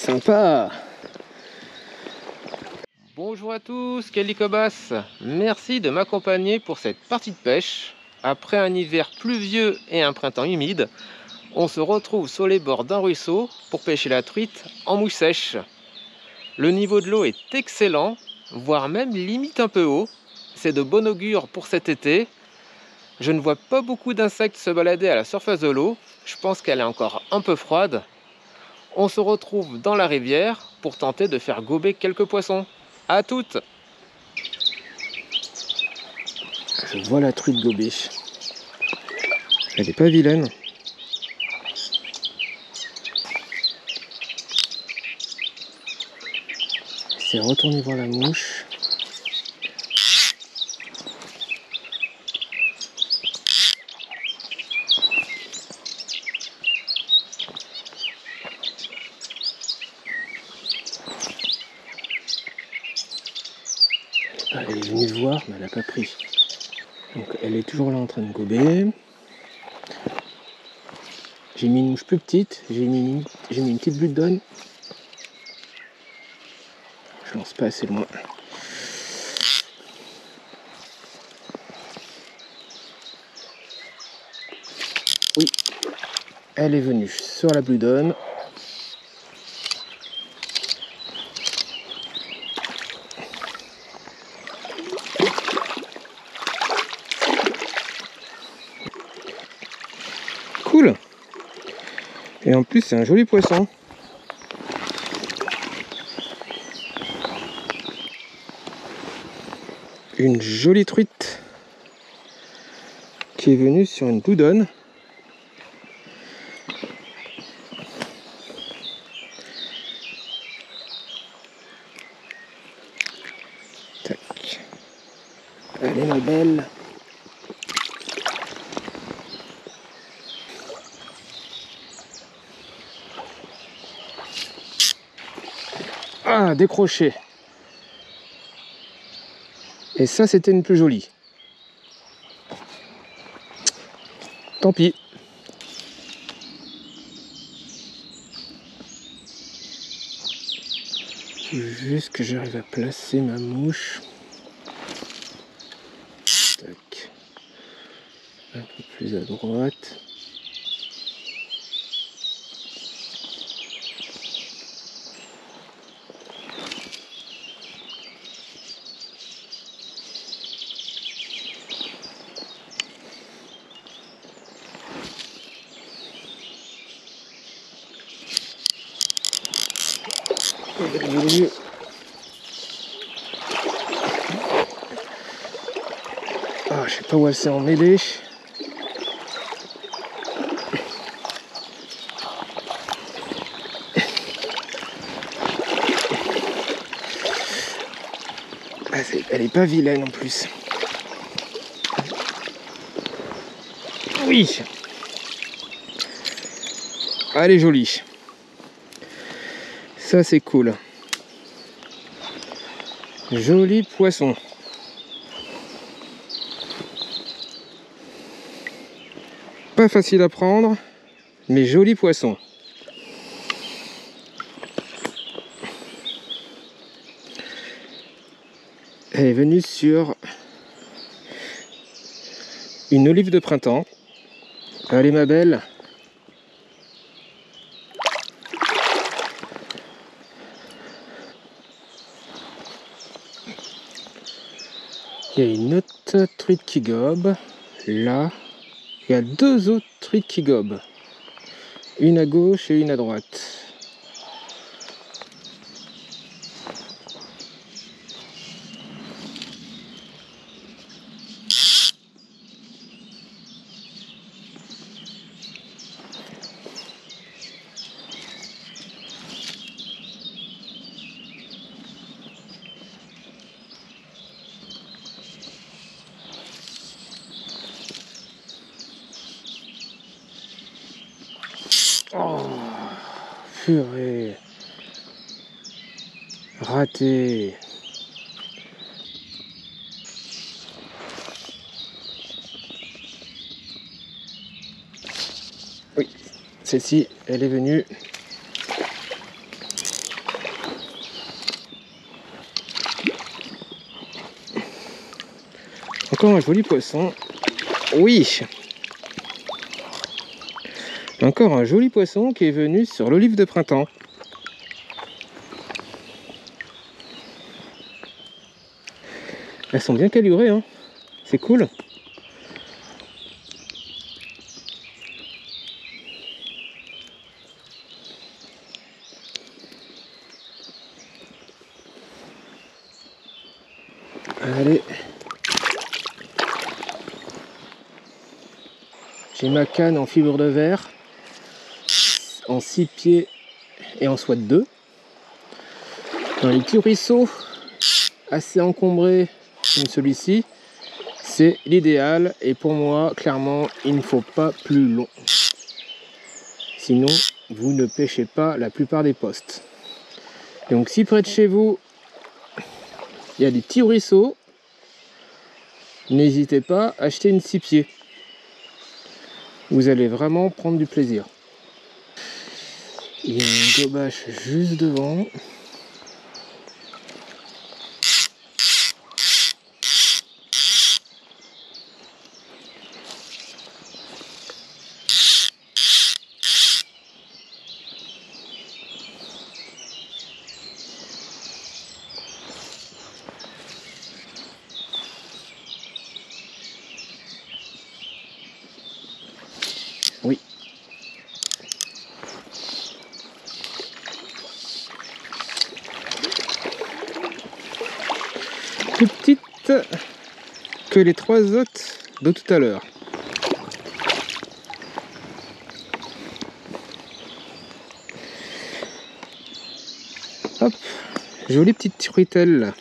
Sympa. Bonjour à tous, Calicobas. Merci de m'accompagner pour cette partie de pêche. Après un hiver pluvieux et un printemps humide, on se retrouve sur les bords d'un ruisseau pour pêcher la truite en mouche sèche. Le niveau de l'eau est excellent, voire même limite un peu haut. C'est de bon augure pour cet été. Je ne vois pas beaucoup d'insectes se balader à la surface de l'eau. Je pense qu'elle est encore un peu froide. On se retrouve dans la rivière pour tenter de faire gober quelques poissons. À toutes! Je vois la truite gobée. Elle est pas vilaine. C'est retourné voir la mouche. Elle est venue voir, mais elle n'a pas pris. Donc elle est toujours là en train de gober. J'ai mis une mouche plus petite. J'ai mis une petite Blue Dawn. Je lance pas assez loin. Oui, elle est venue sur la Blue Dawn. Cool. Et en plus c'est un joli poisson. Une jolie truite qui est venue sur une Blue Dawn. Tac. Allez ma belle. Ah, décroché. Et ça, c'était une plus jolie. Tant pis. Il faut juste que j'arrive à placer ma mouche. Tac. Un peu plus à droite. Ah, je sais pas où elle s'est emmêlée. Ah, elle est pas vilaine en plus. Oui. Elle est jolie. Ça c'est cool. Joli poisson. Pas facile à prendre, mais joli poisson. Elle est venue sur une olive de printemps. Allez ma belle. Il y a une autre truite qui gobe. Là, il y a deux autres truites qui gobent. Une à gauche et une à droite. Oh, purée. Raté. Oui, celle-ci, elle est venue Encore un joli poisson. Oui. Encore un joli poisson qui est venu sur l'olive de printemps. Elles sont bien calibrées, hein. C'est cool. Allez. J'ai ma canne en fibre de verre, en 6 pieds et en SWAT 2. Dans les petits ruisseaux assez encombrés comme celui-ci, c'est l'idéal. Et pour moi, clairement, il ne faut pas plus long. Sinon, vous ne pêchez pas la plupart des postes. Donc si près de chez vous, il y a des petits ruisseaux, n'hésitez pas à acheter une 6 pieds. Vous allez vraiment prendre du plaisir. Il y a une gobache juste devant. Oui. Plus petite que les 3 autres de tout à l'heure. Hop, jolie petite truitelle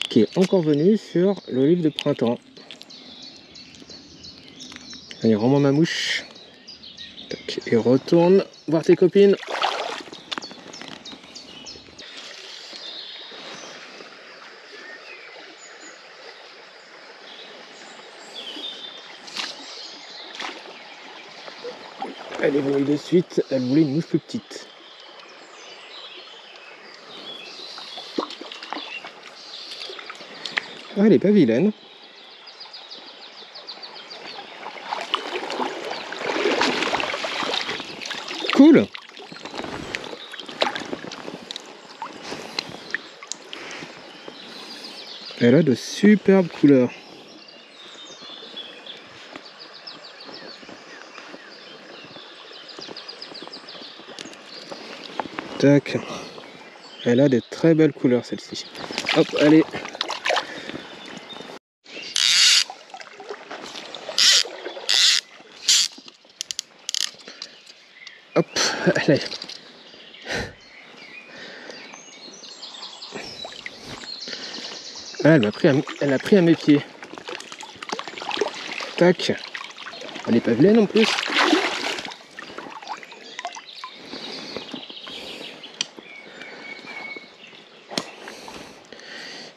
qui est encore venue sur l'olive de printemps. Allez, rends-moi ma mouche. Tac, et retourne voir tes copines. Elle est venue de suite, elle voulait une mouche plus petite. Ah, elle est pas vilaine. Cool. Elle a de superbes couleurs. Tac. Elle a des très belles couleurs celle-ci. Hop, allez. Hop, allez. Ah, elle a pris à mes pieds. Tac. Elle est pas vilaine en plus.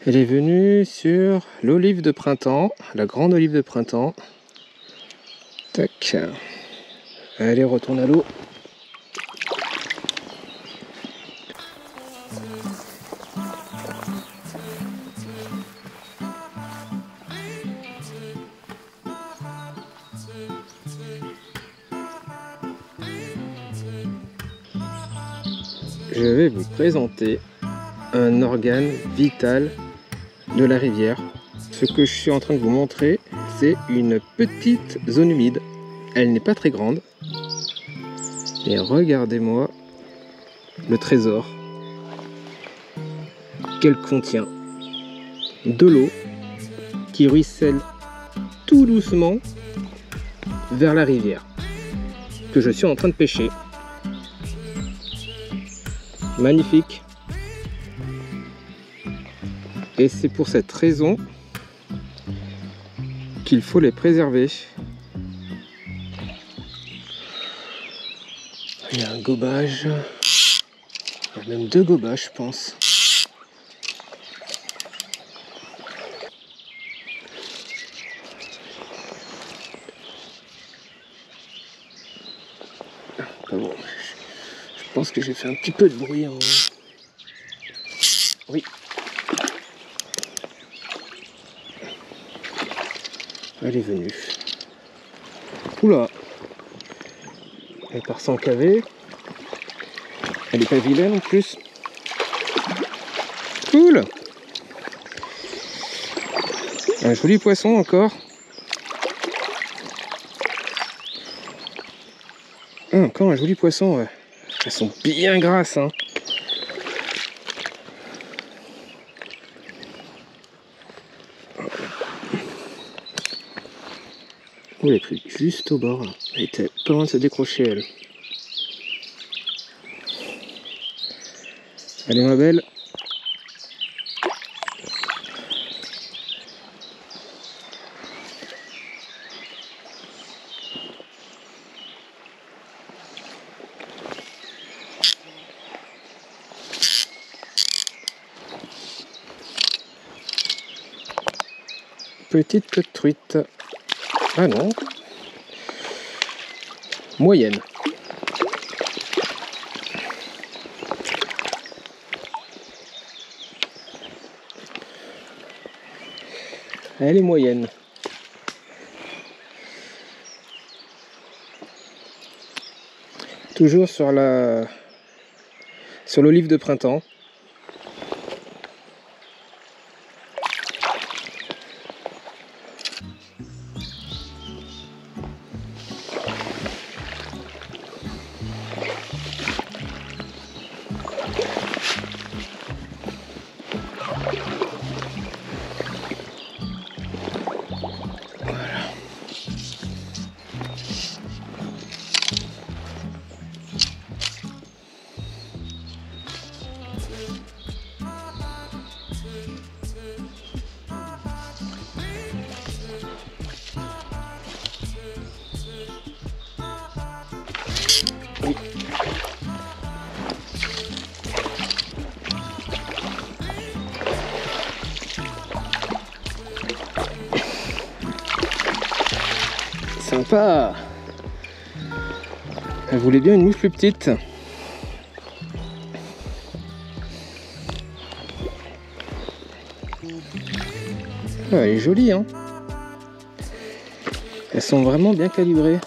Elle est venue sur l'olive de printemps, la grande olive de printemps. Tac. Allez, retourne à l'eau. Je vais vous présenter un organe vital de la rivière. Ce que je suis en train de vous montrer, c'est une petite zone humide. Elle n'est pas très grande. Et regardez-moi le trésor qu'elle contient. De l'eau qui ruisselle tout doucement vers la rivière que je suis en train de pêcher. Magnifique. Et c'est pour cette raison qu'il faut les préserver. Il y a un gobage. Il y a même 2 gobages, je pense. Pas bon. Je pense que j'ai fait un petit peu de bruit en... Oui. Elle est venue. Oula! Elle part sans caver. Elle est pas vilaine en plus. Cool! Un joli poisson encore. Ah, encore un joli poisson, ouais. Elles sont bien grasses, hein. Oh, elle est prise juste au bord, là. Elle était pas loin de se décrocher, elle. Allez, ma belle. Petite queue de truite. Ah non. Moyenne. Elle est moyenne. Toujours sur l'olive de printemps. Oui. Sympa. Elle voulait bien une mouche plus petite. Ah, elle est jolie, hein. Elles sont vraiment bien calibrées.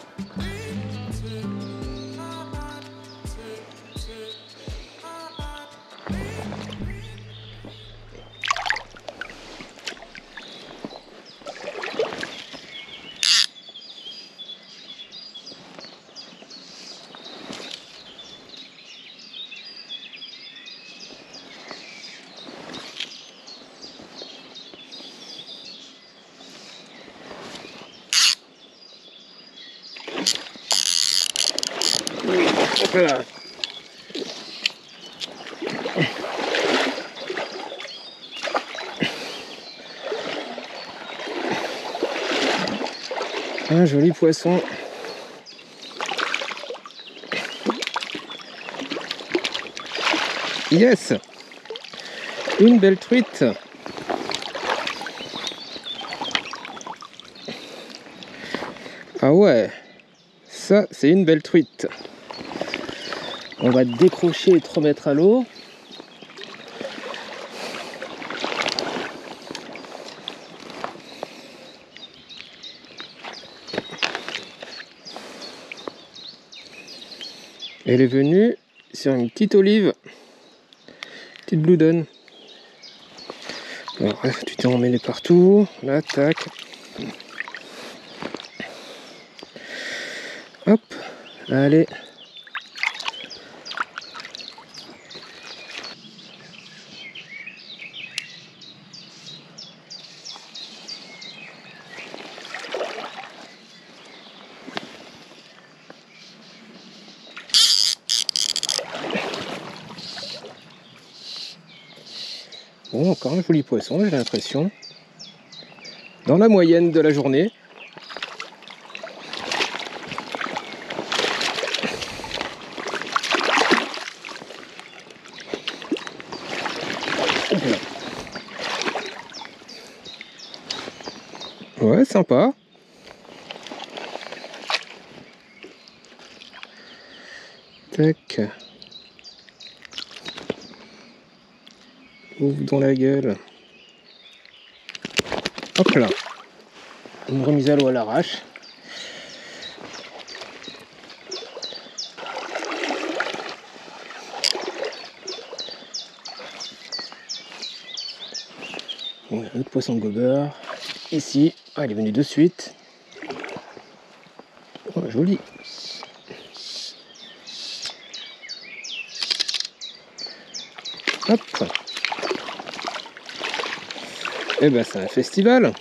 Voilà. Un joli poisson. Yes! Une belle truite. Ah ouais, ça c'est une belle truite. On va te décrocher et te remettre à l'eau. Elle est venue sur une petite olive, petite blue dun. Alors bref, tu t'es emmêlé partout. Là, tac. Hop, allez. Bon, encore un joli poisson, j'ai l'impression. Dans la moyenne de la journée. Ouais, sympa. Tac. Ouvre dans la gueule. Hop là. Une remise à l'eau à l'arrache. Bon, un autre poisson gober. Ici, ah, il est venu de suite. Oh, joli. Hop. Et ben c'est un festival.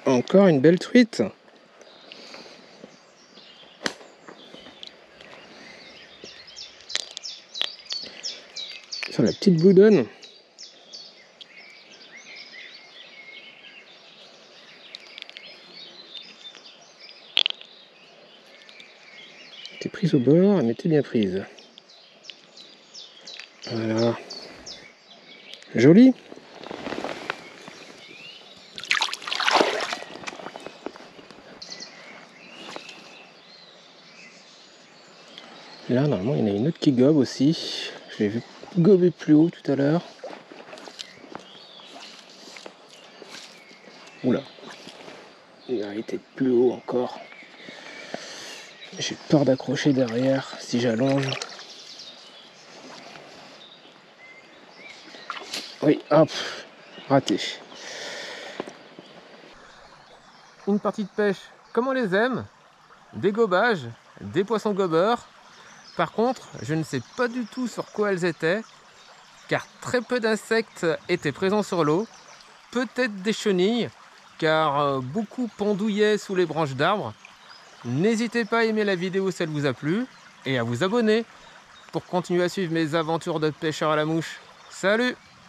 Encore une belle truite. Sur la petite boudonne. T'es prise au bord, mais t'es bien prise. Voilà. Joli. Là, normalement, il y en a une autre qui gobe aussi. Je l'ai vu gober plus haut tout à l'heure. Oula. Il a été plus haut encore. J'ai peur d'accrocher derrière si j'allonge. Oui, hop, raté. Une partie de pêche comme on les aime, des gobages, des poissons gobeurs. Par contre, je ne sais pas du tout sur quoi elles étaient, car très peu d'insectes étaient présents sur l'eau. Peut-être des chenilles, car beaucoup pendouillaient sous les branches d'arbres. N'hésitez pas à aimer la vidéo si elle vous a plu, et à vous abonner pour continuer à suivre mes aventures de pêcheur à la mouche. Salut!